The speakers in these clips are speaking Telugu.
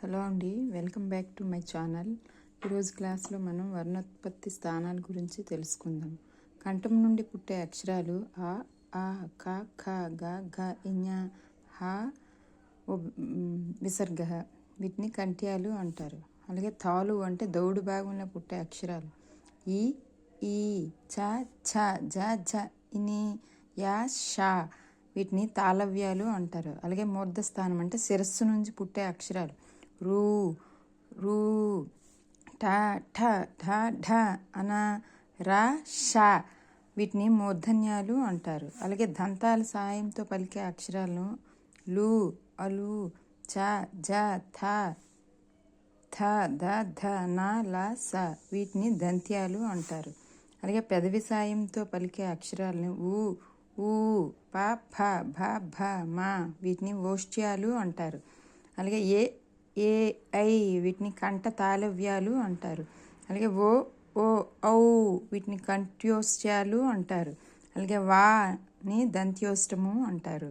హలో అండి, welcome back to my channel. ఈరోజు క్లాస్లో మనం వర్ణోత్పత్తి స్థానాల గురించి తెలుసుకుందాం. కంఠం నుండి పుట్టే అక్షరాలు ఆ, ఆ, క, ఖ, గ, ఘ, ఞ, హ, విసర్గ. వీటిని కంఠ్యాలు అంటారు. అలాగే తాలు అంటే దౌడు భాగంలో పుట్టే అక్షరాలు ఈ, ఈ, చ, ఛ, జ, ఝ, ఇని, యా, ష. వీటిని తాళవ్యాలు అంటారు. అలాగే మూర్ధ స్థానం అంటే శిరస్సు నుంచి పుట్టే అక్షరాలు రూ, రూ, ఠ, ఠ, ఢ, ఢ, అన, ర, ష. వీటిని మూర్ధన్యాలు అంటారు. అలాగే దంతాల సహాయంతో పలికే అక్షరాలను లు, అలు, చ, జ, థ, థ, ద, ధ, న, ల, స. వీటిని దంత్యాలు అంటారు. అలాగే పెదవి సాయంతో పలికే అక్షరాలను ఊ, ఊ, ప, ఫ, భ, భ, మ. వీటిని ఓష్ట్యాలు అంటారు. అలాగే ఏ, ఏ, ఐ. వీటిని కంఠ తాళవ్యాలు అంటారు. అలాగే ఓ, ఓ, ఔ. వీటిని కంఠ్యోష్ట్యాలు అంటారు. అలాగే వాని దంత్యోష్టము అంటారు.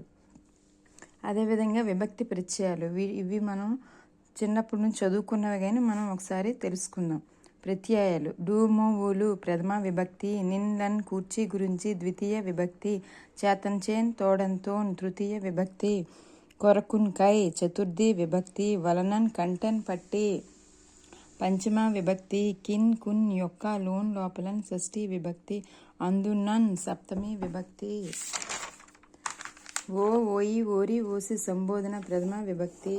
అదేవిధంగా విభక్తి ప్రత్యయాలు ఇవి మనం చిన్నప్పటి నుంచి చదువుకున్నవి, కానీ మనం ఒకసారి తెలుసుకుందాం. ప్రత్యయాలు డు, ము, ఊలు ప్రథమ విభక్తి, నిన్, లన్, కూర్చి, గురించి ద్వితీయ విభక్తి, చేతన్, చేన్, తోడన్, తోన్ తృతీయ విభక్తి, కొరకున్, కై చతుర్థి విభక్తి, వలనన్, కంటన్, పట్టి పంచమ విభక్తి, కిన్, కున్, యొక్క, లోన్, లోపలన్ షష్ఠి విభక్తి, అందున్నన్ సప్తమి విభక్తి, ఓ, ఓయి, ఓరి, ఓసి సంబోధన ప్రథమ విభక్తి.